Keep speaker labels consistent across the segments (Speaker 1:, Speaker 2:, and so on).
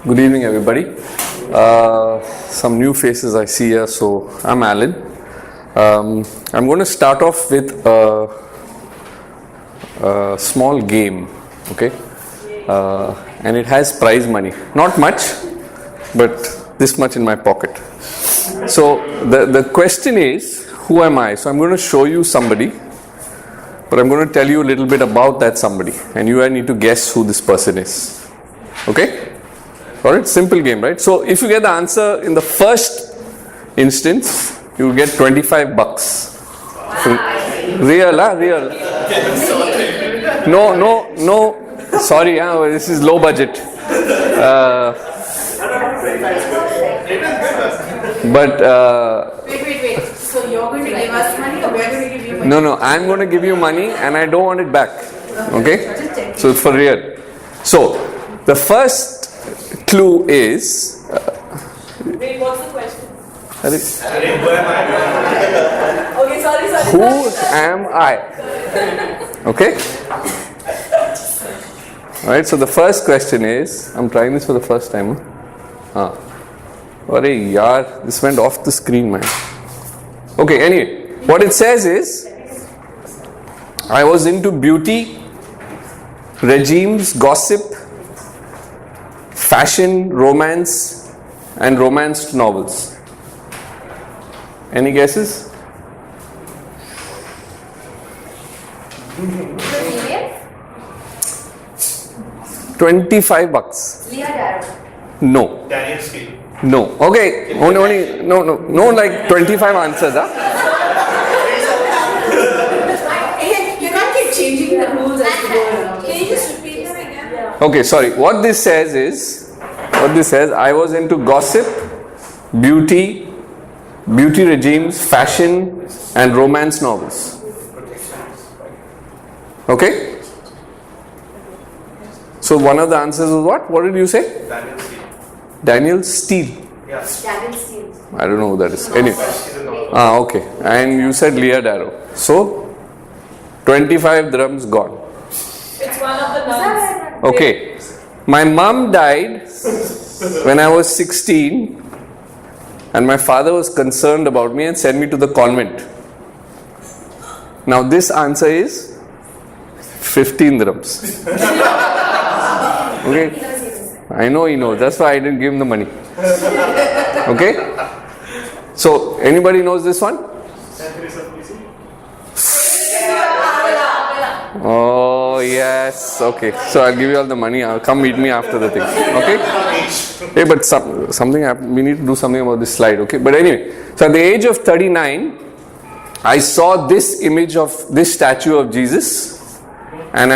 Speaker 1: Good evening, everybody. Some new faces I see here. So, I'm Alan. I'm going to start off with a small game, okay? And it has prize money. Not much, but this much in my pocket. So, the question is, who am I? So, I'm going to show you somebody, but I'm going to tell you a little bit about that somebody, and you need to guess who this person is. Okay? Alright, simple game, right? So if you get the answer in the first instance, you will get 25 bucks. Real, huh? Real. No. Sorry, this is low budget.
Speaker 2: Wait. So you're going to give us money or we're going to give you money?
Speaker 1: No, I'm going to give you money and I don't want it back. Okay? So it's for real. So, the first clue is...
Speaker 2: Wait, what's the question?
Speaker 1: Okay,
Speaker 2: sorry.
Speaker 1: Who am I? Okay? Alright, so the first question is... I'm trying this for the first time. This went off the screen, man. Okay, anyway. What it says is... I was into beauty, regimes, gossip, fashion, romance, and romanced novels. Any guesses?
Speaker 2: Female?
Speaker 1: 25 bucks.
Speaker 2: Leah Darrow.
Speaker 1: No.
Speaker 3: Daniel Steele.
Speaker 1: No. Okay. Only no like 25 answers, huh?
Speaker 2: You can't keep changing the rules as you go along. Can you just repeat them again?
Speaker 1: Okay, sorry. What this says, I was into gossip, beauty regimes, fashion, and romance novels. Okay? So one of the answers was what? What did you say?
Speaker 3: Daniel Steele.
Speaker 1: Daniel Steele.
Speaker 3: Yes.
Speaker 2: Daniel Steele.
Speaker 1: I don't know who that is. Anyway. Okay. And you said Leah Darrow. So, 25 dirhams gone.
Speaker 2: It's one of the nuns.
Speaker 1: Okay. My mom died when I was 16 and my father was concerned about me and sent me to the convent. Now this answer is 15 dirhams. Okay? I know he knows. That's why I didn't give him the money. Okay? So, anybody knows this one? Oh, yes. Okay. So, I'll give you all the money. I'll come meet me after the thing. Okay? Hey, but something happened. We need to do something about this slide. Okay? But anyway. So, at the age of 39, I saw this image of this statue of Jesus. And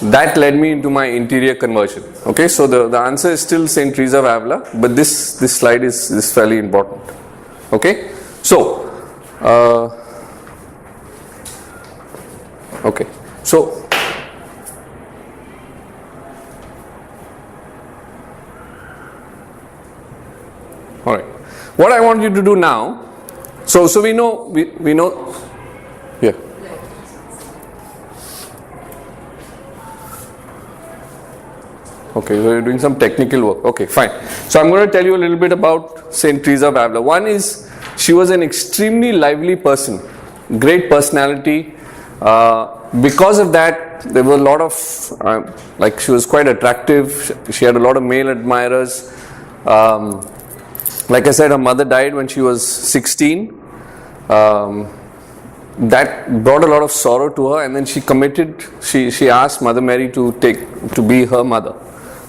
Speaker 1: that led me into my interior conversion. Okay? So, the answer is still St. Teresa of Avila. But this slide is fairly important. Okay? So, okay, so all right. What I want you to do now. So we know. Yeah. Okay, so you're doing some technical work. Okay, fine. So I'm going to tell you a little bit about St. Teresa of Avila. One is she was an extremely lively person, great personality. Because of that, there were a lot of, she was quite attractive. She had a lot of male admirers. Like I said, her mother died when she was 16. That brought a lot of sorrow to her, and then she committed. She asked Mother Mary to be her mother.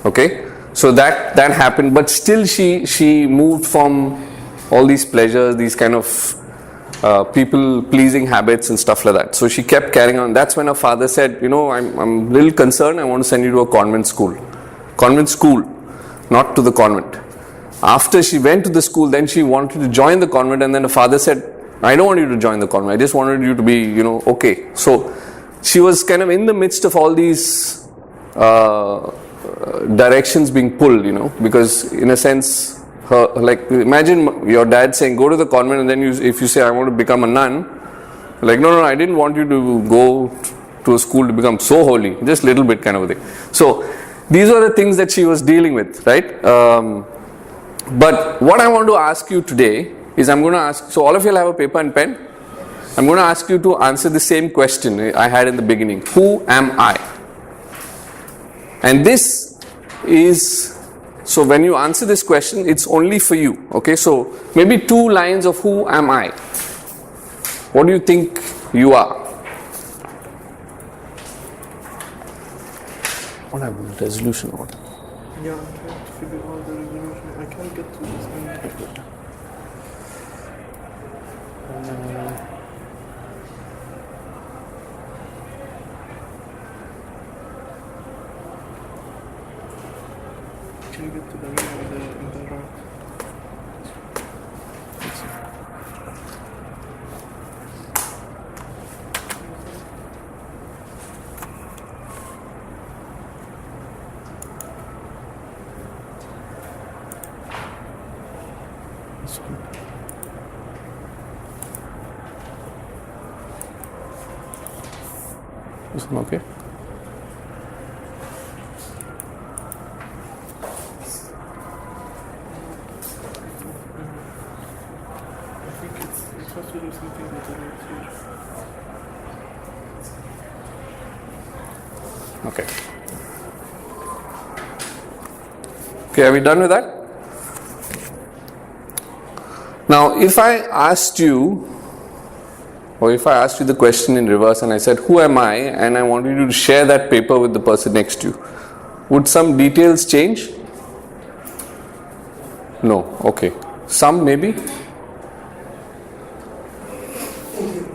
Speaker 1: Okay, so that happened. But still, she moved from all these pleasures, these kind of people-pleasing habits and stuff like that. So she kept carrying on. That's when her father said, I'm a little concerned. I want to send you to a convent school. Convent school, not to the convent. After she went to the school, then she wanted to join the convent, and then her father said, I don't want you to join the convent. I just wanted you to be, okay. So she was kind of in the midst of all these directions being pulled, because in a sense, imagine your dad saying go to the convent, and then if you say I want to become a nun, like no, I didn't want you to go to a school to become so holy, just little bit kind of a thing. So these are the things that she was dealing with, right? But what I want to ask you today is, I'm going to ask, so all of you will have a paper and pen. I'm going to ask you to answer the same question I had in the beginning. Who am I? And this is, so when you answer this question, it's only for you. Okay, so maybe 2 lines of who am I? What do you think you are? What happened? Resolution order.
Speaker 3: Yeah, I'm trying to figure out the resolution. I can't get to this end. Can you get to the middle of the right? This one.
Speaker 1: This one, okay?
Speaker 3: I think it has to do something with the right here.
Speaker 1: Okay. Okay, are we done with that? Now, if I asked you, or if I asked you the question in reverse and I said, who am I? And I wanted you to share that paper with the person next to you, would some details change? No, okay. Some maybe?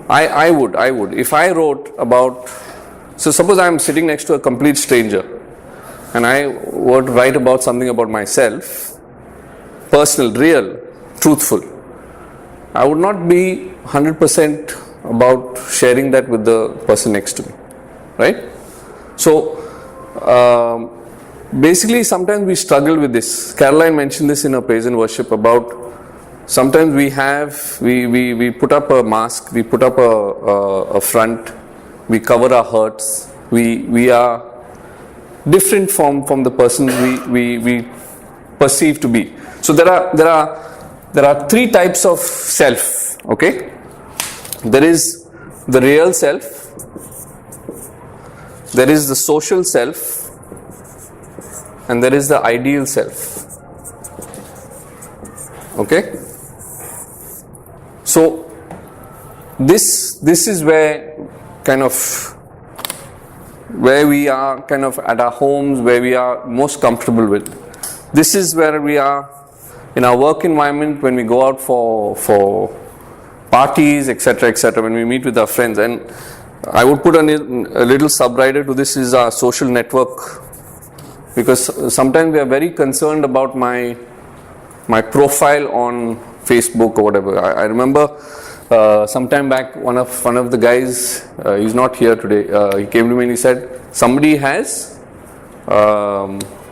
Speaker 1: I would. If I wrote about, so suppose I am sitting next to a complete stranger and I were to write about something about myself, personal, real, truthful, I would not be 100% about sharing that with the person next to me, right? So, basically sometimes we struggle with this. Caroline mentioned this in her praise and worship about sometimes we put up a mask, we put up a front, we cover our hurts, we are different from the person we perceive to be. So there are 3 types of self, okay? There is the real self, there is the social self, and there is the ideal self. Okay? So this is where we are kind of at our homes, where we are most comfortable with. This is where we are in our work environment, when we go out for parties, etc., when we meet with our friends. And I would put a little subwriter to this is our social network, because sometimes we are very concerned about my profile on Facebook or whatever. I remember sometime back, one of the guys, he's not here today, he came to me and he said, somebody has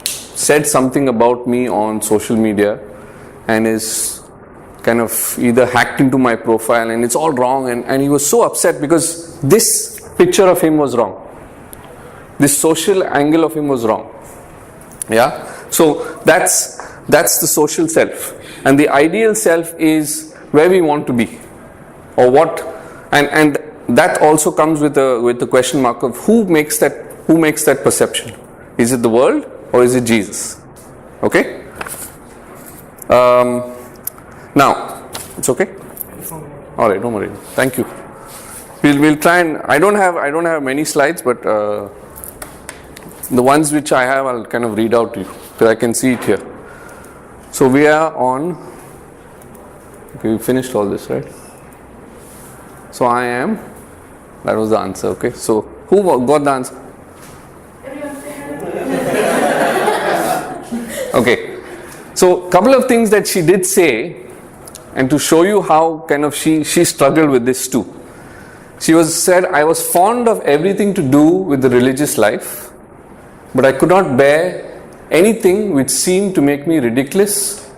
Speaker 1: said something about me on social media and is kind of either hacked into my profile and it's all wrong, and he was so upset because this picture of him was wrong. This social angle of him was wrong. Yeah? So that's the social self. And the ideal self is where we want to be, or what, and that also comes with the question mark of who makes that perception. Is it the world or is it Jesus? Okay? Now, it's okay? Alright, don't worry. Thank you. We'll try and, I don't have many slides, but the ones which I have, I'll kind of read out to you, so I can see it here. So we are on, okay, we finished all this, right? So I am, that was the answer, okay? So who got the answer? Okay. So couple of things that she did say, and to show you how kind of she struggled with this too. She said, I was fond of everything to do with the religious life, but I could not bear anything which seemed to make me ridiculous.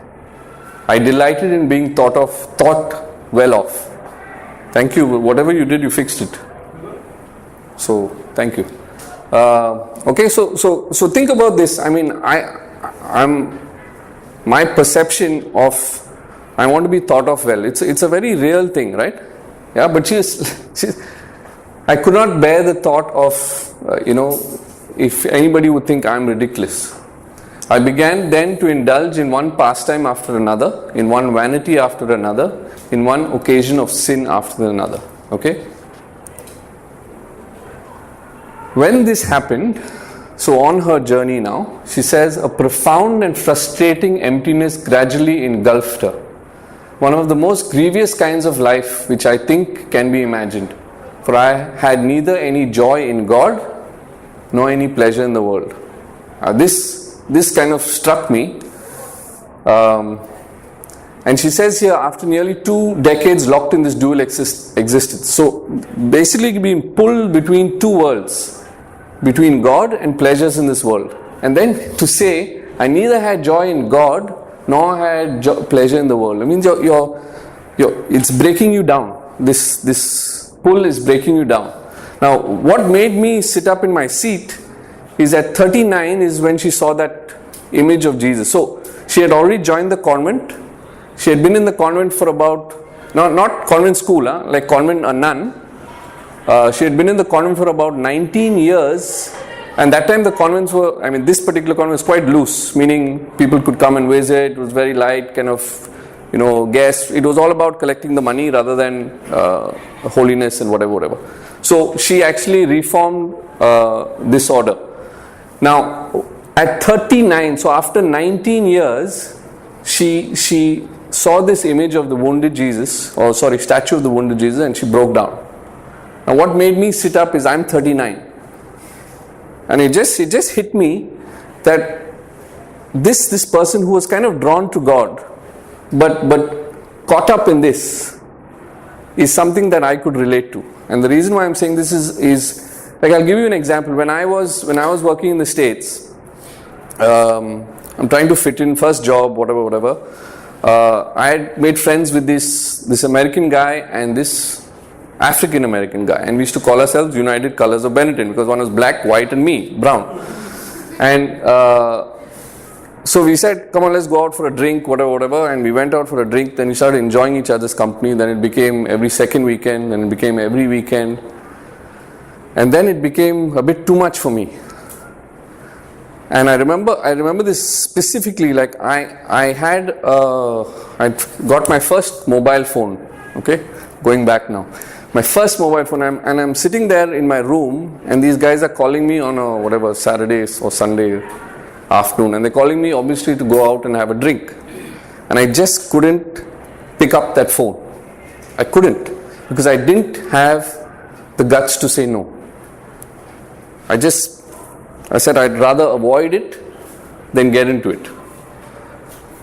Speaker 1: I delighted in being thought well of. Thank you. Whatever you did, you fixed it. So, thank you. Okay, so think about this. I mean, I'm my perception of I want to be thought of well. It's a very real thing, right? Yeah, but she's I could not bear the thought of if anybody would think I'm ridiculous. I began then to indulge in one pastime after another, in one vanity after another, in one occasion of sin after another. Okay? When this happened, so on her journey now, she says, a profound and frustrating emptiness gradually engulfed her. One of the most grievous kinds of life which I think can be imagined. For I had neither any joy in God nor any pleasure in the world. This kind of struck me. And she says here, after nearly 2 decades locked in this dual existence. So basically being pulled between two worlds, between God and pleasures in this world. And then to say, I neither had joy in God nor had pleasure in the world. It means it's breaking you down. This pull is breaking you down. Now, what made me sit up in my seat is at 39 is when she saw that image of Jesus. So she had already joined the convent. She had been in the convent for about, not convent school, like convent, a nun. She had been in the convent for about 19 years. And that time the convents were, this particular convent was quite loose, meaning people could come and visit. It was very light, kind of, guests. It was all about collecting the money rather than holiness and whatever. So she actually reformed this order. Now, at 39, so after 19 years, she saw this image of the wounded Jesus, statue of the wounded Jesus, and she broke down. Now, what made me sit up is I'm 39. And it just hit me that this person who was kind of drawn to God, but caught up in this, is something that I could relate to. And the reason why I'm saying this is like, I'll give you an example. When I was working in the States, I'm trying to fit in, first job, whatever. I had made friends with this American guy and this African American guy, and we used to call ourselves United Colors of Benetton because one was black, white, and me, brown. And so we said, come on, let's go out for a drink, whatever, and we went out for a drink. Then we started enjoying each other's company. Then it became every second weekend, then it became every weekend, and then it became a bit too much for me. And I remember this specifically. Like I got my first mobile phone. Okay, going back now. My first mobile phone, and I'm sitting there in my room, and these guys are calling me on a Saturday or Sunday afternoon, and they're calling me obviously to go out and have a drink, and I just couldn't pick up that phone. I couldn't, because I didn't have the guts to say no. I said I'd rather avoid it than get into it.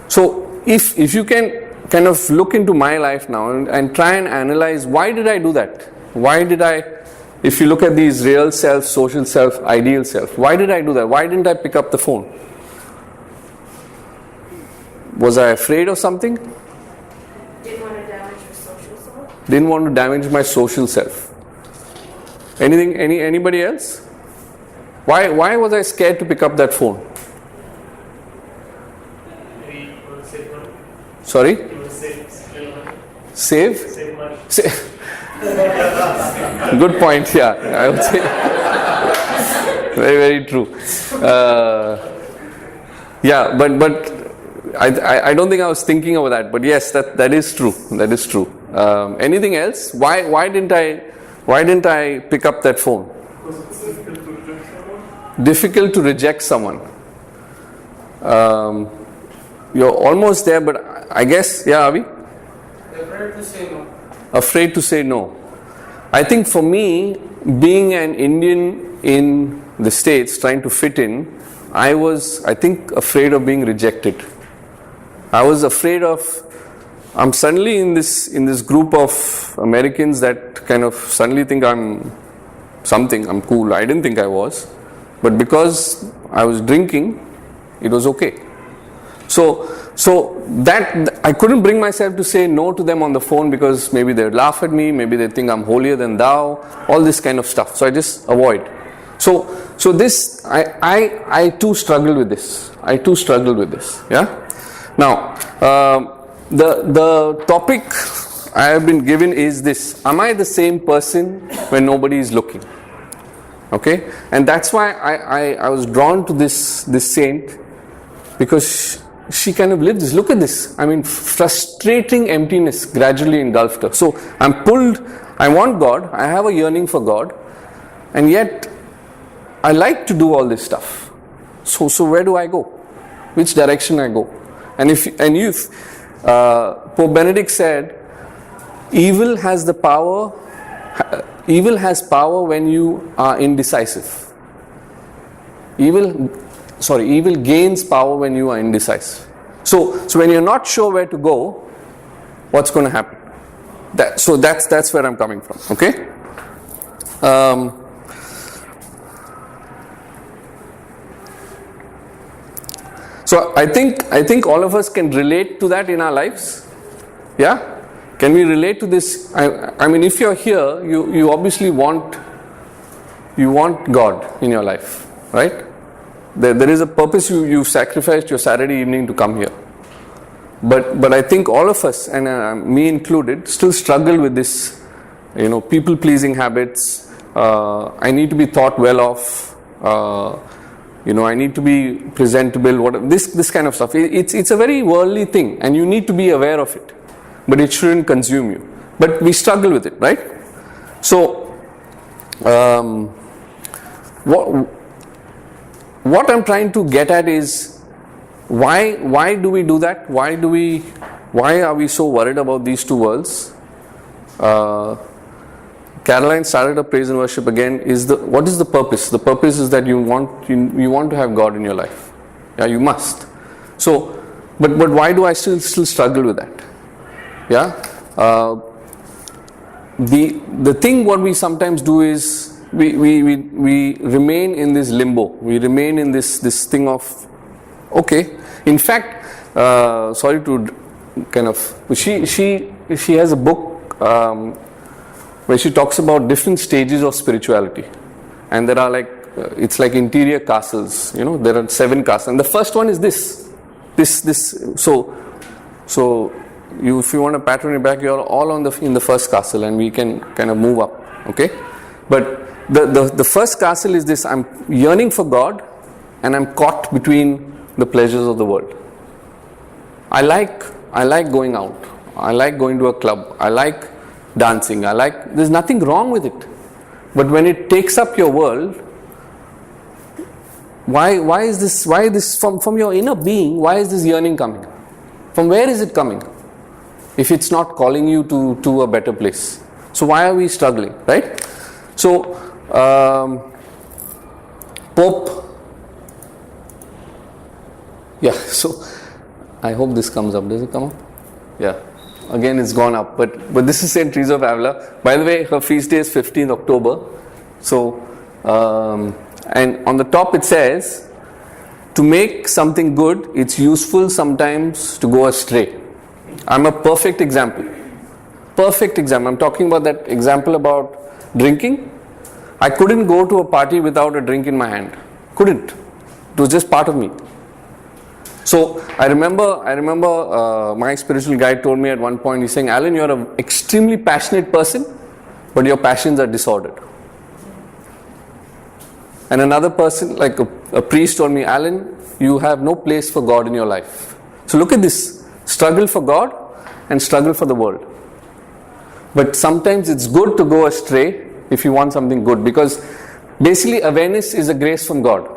Speaker 1: So if you can kind of look into my life now and try and analyze, why did I do that? If you look at these real self, social self, ideal self, why did I do that? Why didn't I pick up the phone? Was I afraid of something?
Speaker 2: Didn't want to damage your social self?
Speaker 1: Didn't want to damage my social self. Anybody else? Why was I scared to pick up that phone?
Speaker 3: Maybe you want to save money.
Speaker 1: Sorry?
Speaker 3: You want to save money.
Speaker 1: Save?
Speaker 3: Save money.
Speaker 1: Good point, yeah. I would say. Very, very true. Yeah, but I don't think I was thinking of that. But yes, that is true. That is true. Anything else? Why didn't I pick up that phone?
Speaker 3: Was it difficult to reject someone?
Speaker 1: Difficult to reject someone. You're almost there, but I guess, yeah, Avi?
Speaker 3: Afraid to say no.
Speaker 1: Afraid to say no. I think for me, being an Indian in the States, trying to fit in, I was, afraid of being rejected. I was afraid of, I'm suddenly in this group of Americans that kind of suddenly think I'm something, I'm cool. I didn't think I was. But because I was drinking, it was okay. So that I couldn't bring myself to say no to them on the phone because maybe they'd laugh at me, maybe they think I'm holier than thou, all this kind of stuff. So I just avoid. So this, I too struggle with this. Yeah. Now, the topic I have been given is this: am I the same person when nobody is looking? Okay, and that's why I was drawn to this saint, because she kind of lived this. Look at this. I mean, frustrating emptiness gradually engulfed her. So I'm pulled. I want God. I have a yearning for God, and yet I like to do all this stuff. So where do I go? Which direction I go? And if Pope Benedict said, evil has power when you are indecisive. Evil gains power when you are indecisive. So when you're not sure where to go, what's going to happen? That's where I'm coming from. Okay. So I think all of us can relate to that in our lives. Yeah? Can we relate to this? I mean, if you're here, you obviously want God in your life, right? There is a purpose. You sacrificed your Saturday evening to come here. But I think all of us, and me included, still struggle with this, people-pleasing habits. I need to be thought well of. I need to be presentable. Whatever, this kind of stuff. It's a very worldly thing, and you need to be aware of it. But it shouldn't consume you. But we struggle with it, right? So, what I'm trying to get at is why do we do that? Why are we so worried about these two worlds? Caroline started a praise and worship again. What is the purpose? The purpose is that you want to have God in your life. Yeah, you must. So, but why do I still struggle with that? Yeah. The thing what we sometimes do is we remain in this limbo. We remain in this thing of, okay. In fact, sorry to kind of, she has a book where she talks about different stages of spirituality, and there are it's like interior castles. There are 7 castles, and the first one is this. So if you want a pat on your back, you're all in the first castle, and we can kind of move up. Okay, but the first castle is this: I'm yearning for God, and I'm caught between the pleasures of the world. I like going out. I like going to a club. I like dancing. There's nothing wrong with it. But when it takes up your world, why is this from your inner being? Why is this yearning coming? From where is it coming? If it's not calling you to a better place. So why are we struggling, right? So Pope, yeah, so I hope this comes up. Does it come up? Yeah. Again, it's gone up. But this is St. Teresa of Avila. By the way, her feast day is 15th October. So, and on the top it says, to make something good, it's useful sometimes to go astray. I'm a perfect example. I'm talking about that example about drinking. I couldn't go to a party without a drink in my hand. Couldn't. It was just part of me. So I remember my spiritual guide told me at one point, he's saying, Alan, you're an extremely passionate person, but your passions are disordered. And another person, like a priest, told me, Alan, you have no place for God in your life. So look at this, struggle for God and struggle for the world. But sometimes it's good to go astray if you want something good, because basically awareness is a grace from God.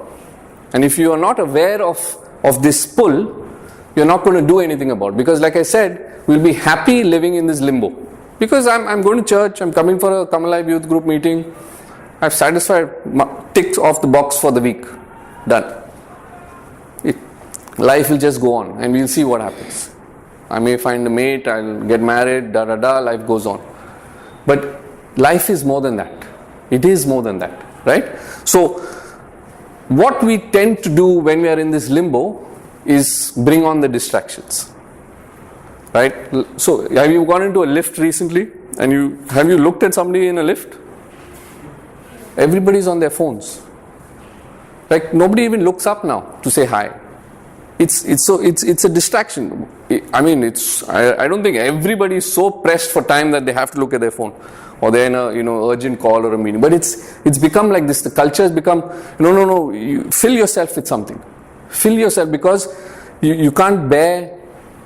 Speaker 1: And if you are not aware of this pull, you're not going to do anything about it. Because like I said, we'll be happy living in this limbo. Because I'm going to church, I'm coming for a Kamalai youth group meeting, I've satisfied, ticked off the box for the week, done. Life will just go on and we'll see what happens. I may find a mate, I'll get married, life goes on. But life is more than that. It is more than that, right? So, what we tend to do when we are in this limbo is bring on the distractions, right? So, have you gone into a lift recently and have you looked at somebody in a lift? Everybody's on their phones. Like nobody even looks up now to say hi. It's a distraction. I mean, I don't think everybody is so pressed for time that they have to look at their phone, or they're in a urgent call or a meeting. But it's become like this. The culture has become no. You fill yourself with something. Fill yourself, because you can't bear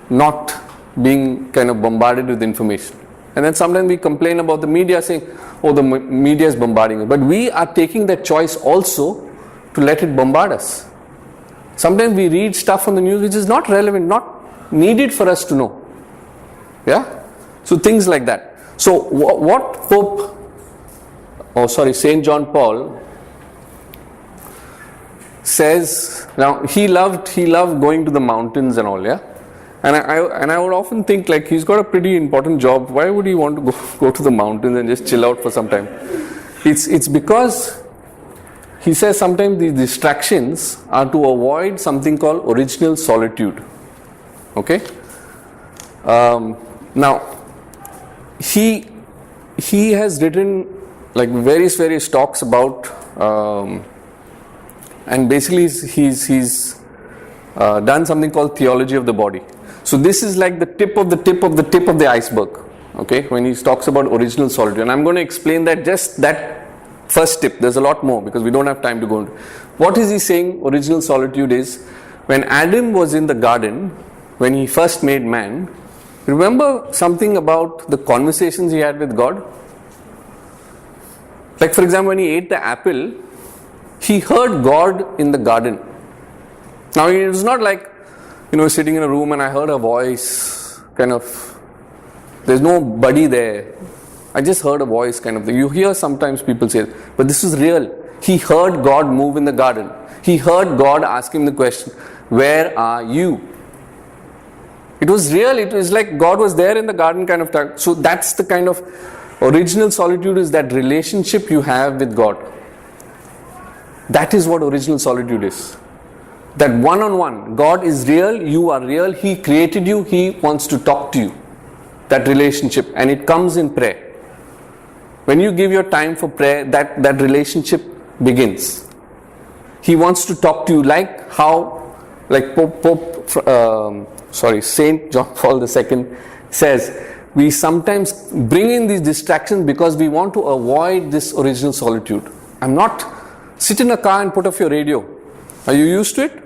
Speaker 1: not being kind of bombarded with information. And then sometimes we complain about the media, saying, oh, the media is bombarding us. But we are taking that choice also to let it bombard us. Sometimes we read stuff on the news which is not relevant, not needed for us to know. Yeah? So things like that. So what St. John Paul says, now he loved going to the mountains and all, yeah? And I would often think, like, he's got a pretty important job. Why would he want to go to the mountains and just chill out for some time? It's because he says sometimes these distractions are to avoid something called original solitude. Okay? Now, he has written like various talks about, and basically he's done something called theology of the body. So this is like the tip of the iceberg. Okay? When he talks about original solitude, and I'm going to explain that, just that first tip. There's a lot more because we don't have time to go into. What is he saying? Original solitude is when Adam was in the garden, when he first made man. Remember something about the conversations he had with God? Like, for example, when he ate the apple, he heard God in the garden. Now, it was not like, sitting in a room and I heard a voice, kind of, there's nobody there. I just heard a voice, kind of thing. You hear sometimes people say, but this is real. He heard God move in the garden. He heard God ask him the question, where are you? It was real. It was like God was there in the garden, kind of time. So that's the kind of original solitude, is that relationship you have with God. That is what original solitude is. That one-on-one. God is real, you are real, He created you, He wants to talk to you. That relationship, and it comes in prayer. When you give your time for prayer, that relationship begins. He wants to talk to you, like how, like Saint John Paul II says, we sometimes bring in these distractions because we want to avoid this original solitude. Sit in a car and put off your radio. Are you used to it?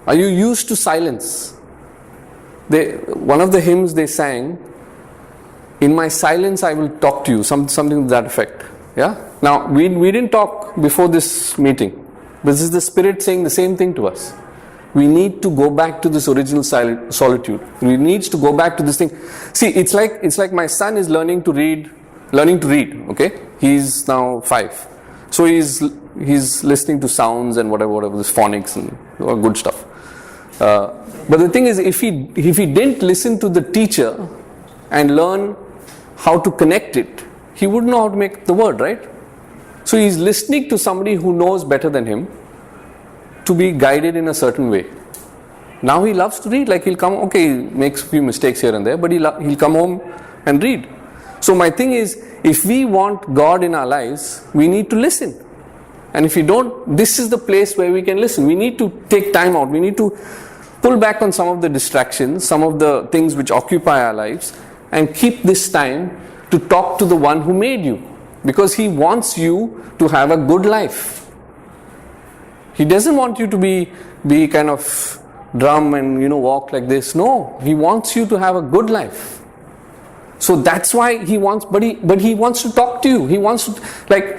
Speaker 1: Are you used to silence? One of the hymns they sang, in my silence I will talk to you, something to that effect. Yeah? Now, we didn't talk before this meeting. This is the Spirit saying the same thing to us. We need to go back to this original solitude. We need to go back to this thing. See, it's like my son is learning to read, okay? He's now 5. So he's listening to sounds and whatever, this phonics and all good stuff. But the thing is, if he didn't listen to the teacher and learn how to connect it, he wouldn't know how to make the word, right? So he's listening to somebody who knows better than him to be guided in a certain way. Now he loves to read. Like, he'll come, okay, he makes a few mistakes here and there, but he'll come home and read. So my thing is, if we want God in our lives, we need to listen. And if you don't, this is the place where we can listen. We need to take time out. We need to pull back on some of the distractions, some of the things which occupy our lives, and keep this time to talk to the one who made you. Because He wants you to have a good life. He doesn't want you to be kind of drum and walk like this. No, He wants you to have a good life. So that's why He wants, but He wants to talk to you. He wants to, like,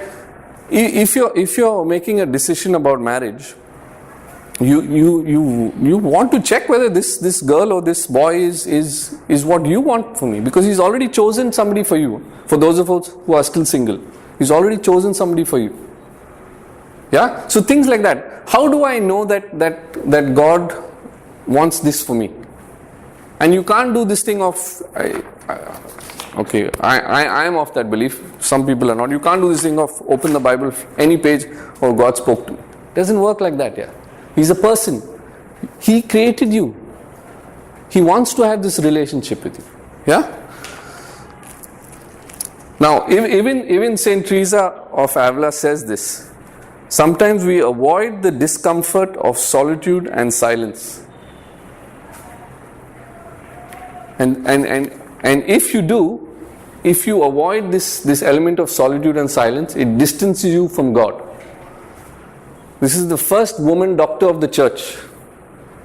Speaker 1: if you're making a decision about marriage, you want to check whether this girl or this boy is what you want for me, because He's already chosen somebody for you. For those of us who are still single, He's already chosen somebody for you. Yeah? So things like that. How do I know that God wants this for me? And you can't do this thing of, I am of that belief. Some people are not. You can't do this thing of open the Bible, any page, or God spoke to me. It doesn't work like that, yeah. He's a person. He created you. He wants to have this relationship with you. Yeah? Now, even Saint Teresa of Avila says this. Sometimes we avoid the discomfort of solitude and silence. And if you do, if you avoid this element of solitude and silence, it distances you from God. This is the first woman doctor of the church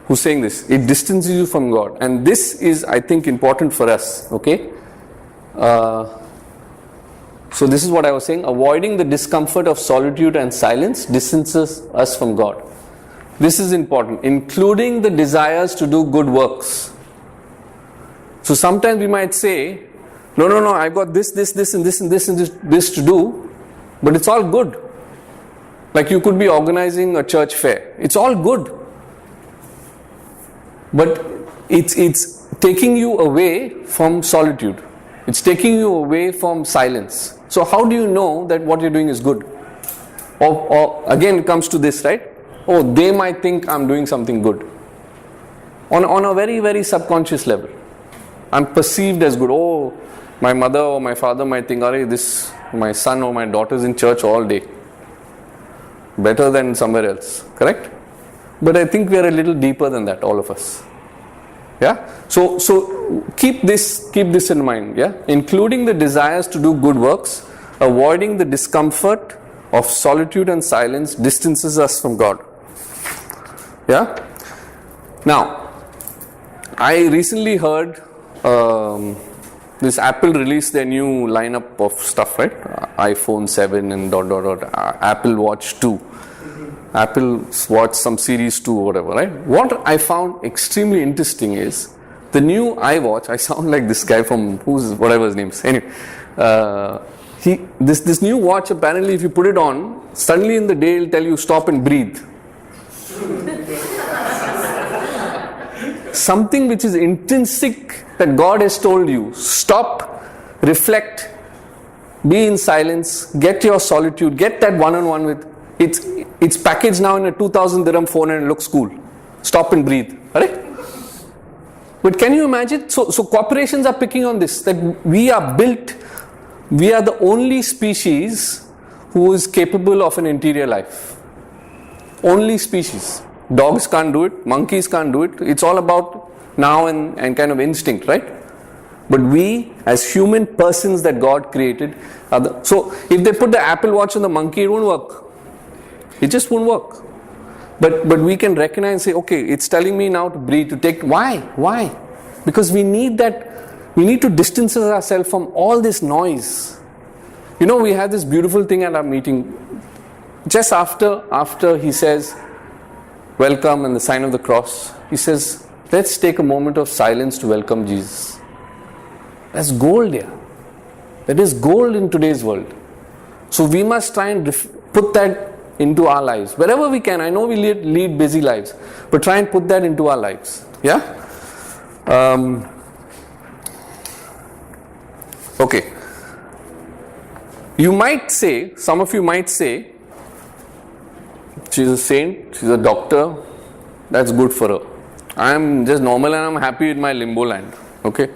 Speaker 1: who's saying this. It distances you from God. And this is, I think, important for us. Okay? So this is what I was saying. Avoiding the discomfort of solitude and silence distances us from God. This is important. Including the desires to do good works. So sometimes we might say, no, I've got this and this to do, but it's all good. Like you could be organizing a church fair. It's all good. But it's taking you away from solitude. It's taking you away from silence. So how do you know that what you're doing is good? Or again it comes to this, right? Oh, they might think I'm doing something good. On a very, very subconscious level. I'm perceived as good. Oh, my mother or my father might think, my son or my daughter is in church all day. Better than somewhere else, correct? But I think we are a little deeper than that, all of us. Yeah? So keep this in mind, yeah? Including the desires to do good works, avoiding the discomfort of solitude and silence distances us from God. Yeah? Now, I recently heard this Apple released their new lineup of stuff, right? iPhone 7 and ... Apple Watch 2. Apple Watch some Series 2 or whatever, right? What I found extremely interesting is the new iWatch. I sound like this guy from whatever his name is. Anyway, this new watch, apparently if you put it on, suddenly in the day it'll tell you stop and breathe. Something which is intrinsic that God has told you. Stop, reflect, be in silence, get your solitude, get that one-on-one with. It's packaged now in a 2,000 dirham phone and it looks cool. Stop and breathe. Right? But can you imagine? So corporations are picking on this, that we are the only species who is capable of an interior life. Only species. Dogs can't do it, monkeys can't do it. It's all about now and kind of instinct, right? But we, as human persons that God created, so if they put the Apple Watch on the monkey, it won't work. It just won't work. But we can recognize and say, okay, it's telling me now to breathe, to take. Why? Because we need that. We need to distance ourselves from all this noise. You know, we had this beautiful thing at our meeting. Just after he says, welcome and the sign of the cross, he says, let's take a moment of silence to welcome Jesus. That's gold here. That is gold in today's world. So we must try and put that into our lives. Wherever we can. I know we lead busy lives. But try and put that into our lives. Yeah? Okay. You might say, some of you might say, she's a saint, she's a doctor, that's good for her. I'm just normal and I'm happy with my limbo land. Okay?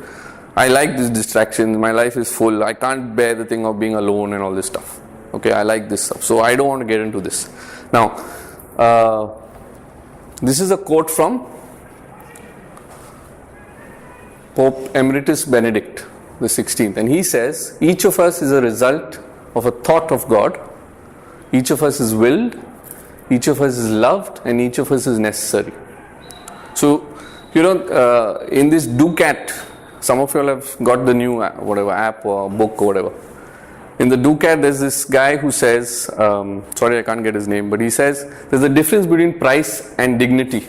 Speaker 1: I like this distraction, my life is full, I can't bear the thing of being alone and all this stuff. Okay, I like this stuff, so I don't want to get into this. Now, this is a quote from Pope Emeritus Benedict the 16th, and he says, each of us is a result of a thought of God, each of us is willed, each of us is loved, and each of us is necessary. So, you know, in this Ducat, some of you all have got the new app or book or whatever. In the Ducat, there's this guy who says, sorry I can't get his name, but he says there's a difference between price and dignity.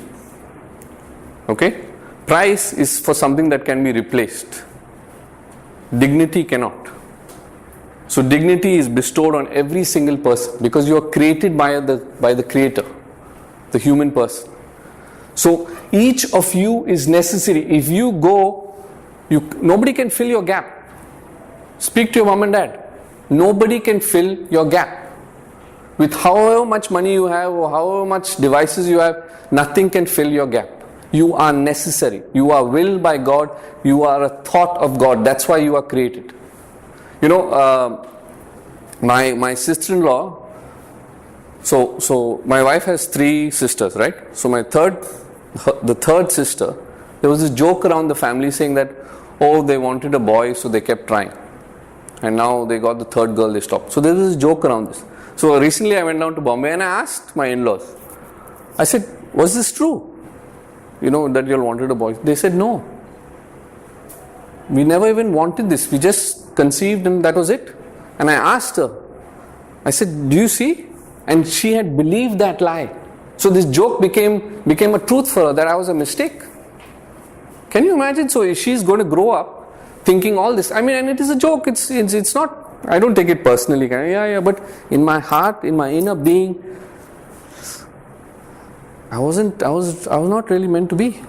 Speaker 1: Okay? Price is for something that can be replaced. Dignity cannot. So dignity is bestowed on every single person because you are created by the Creator, the human person. So each of you is necessary. If you go, nobody can fill your gap. Speak to your mom and dad. Nobody can fill your gap. With however much money you have or however much devices you have, nothing can fill your gap. You are necessary. You are willed by God. You are a thought of God. That's why you are created. You know, my sister-in-law, So my wife has 3 sisters, right? So the third sister, there was this joke around the family saying that, oh, they wanted a boy, so they kept trying. And now they got the third girl, they stopped. So there was this joke around this. So recently I went down to Bombay and I asked my in-laws. I said, was this true? You know, that you all wanted a boy. They said, no. We never even wanted this. We just conceived and that was it. And I asked her, I said, do you see? And she had believed that lie. So this joke became a truth for her, that I was a mistake. Can you imagine? So she's going to grow up thinking all this. I mean, and it is a joke. It's not, I don't take it personally. Yeah, but in my heart, in my inner being, I was not really meant to be.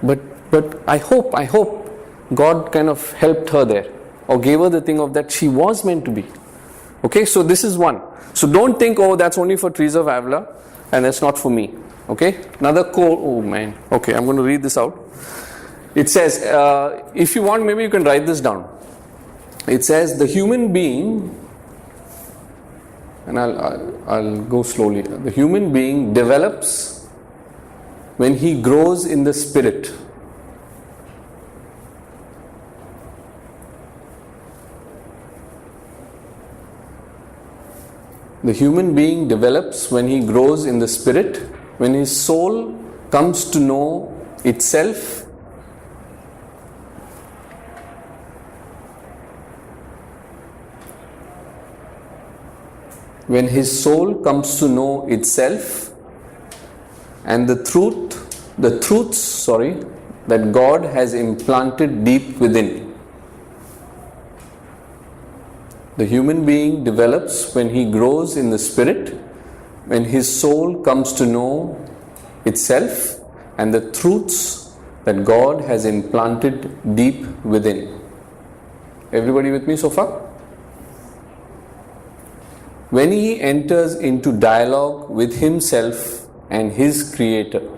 Speaker 1: But I hope God kind of helped her there, or gave her the thing of that she was meant to be. Okay, so this is one. So don't think, oh, that's only for Teresa of Avila and that's not for me. Okay, another quote. Oh man. Okay, I'm going to read this out. It says, if you want, maybe you can write this down. It says, the human being, and I'll go slowly. The human being develops when he grows in the spirit. The human being develops when he grows in the spirit, when his soul comes to know itself and the truths that God has implanted deep within. The human being develops when he grows in the spirit, when his soul comes to know itself and the truths that God has implanted deep within. Everybody with me so far? When he enters into dialogue with himself and his creator.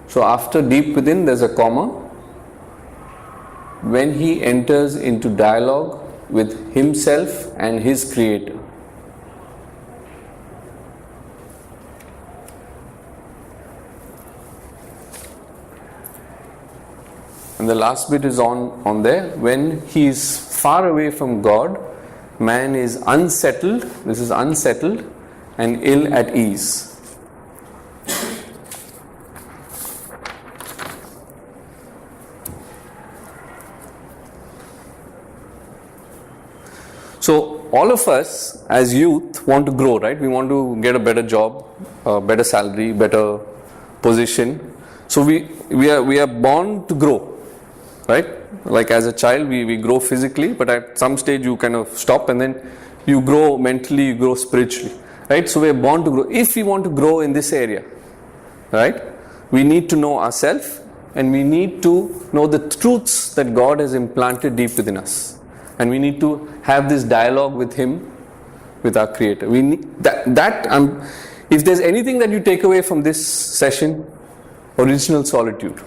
Speaker 1: So after deep within there's a comma. When he enters into dialogue with himself and his creator. And the last bit is on there. When he is far away from God, man is unsettled, this is unsettled and ill at ease. So all of us as youth want to grow, right? We want to get a better job, a better salary, better position. So we are born to grow, right? Like as a child we grow physically, but at some stage you kind of stop and then you grow mentally, you grow spiritually, right? So we are born to grow. If we want to grow in this area, right, we need to know ourselves and we need to know the truths that God has implanted deep within us. And we need to have this dialogue with Him, with our Creator. We need if there's anything that you take away from this session, original solitude.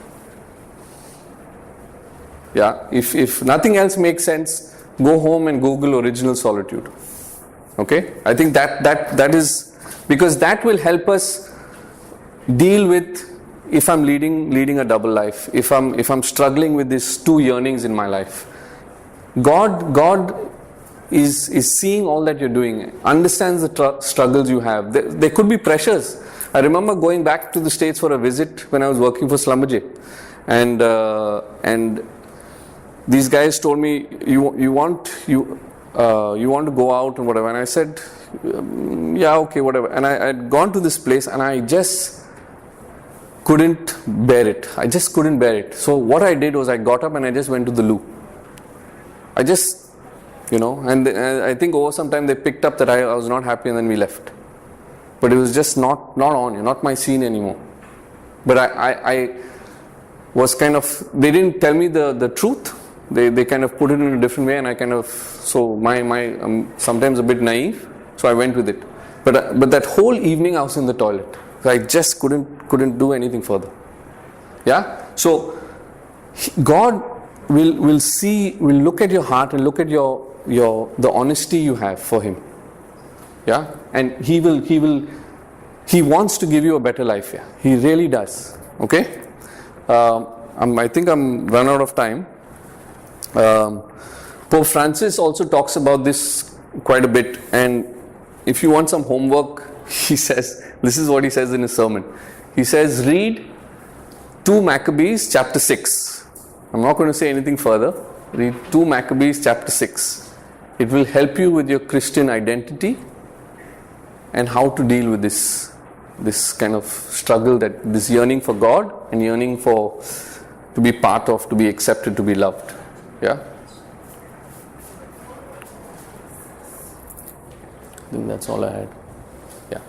Speaker 1: Yeah, if nothing else makes sense, go home and Google original solitude. Okay, I think that is, because that will help us deal with if I'm leading a double life, if I'm struggling with these two yearnings in my life. God is seeing all that you're doing, understands the struggles you have. There could be pressures. I remember going back to the States for a visit when I was working for Schlumberger, and these guys told me, you want to go out and whatever, and I said, yeah, okay, whatever. And I had gone to this place and I just couldn't bear it. I just couldn't bear it. So what I did was I got up and I just went to the loo. I just, and I think over some time they picked up that I was not happy and then we left. But it was just not on, not my scene anymore. But I was kind of, they didn't tell me the truth. They kind of put it in a different way and I kind of, so I'm sometimes a bit naive, so I went with it. But that whole evening I was in the toilet. So I just couldn't do anything further. Yeah? So God will look at your heart and look at the honesty you have for Him. Yeah, and he wants to give you a better life. Yeah, he really does. Okay, I think I'm run out of time. Pope Francis also talks about this quite a bit, and if you want some homework, he says, this is what he says in his sermon. He says, read 2 Maccabees chapter 6. I'm not going to say anything further. Read 2 Maccabees chapter 6. It will help you with your Christian identity and how to deal with this kind of struggle, that this yearning for God and yearning for to be part of, to be accepted, to be loved. Yeah? I think that's all I had. Yeah.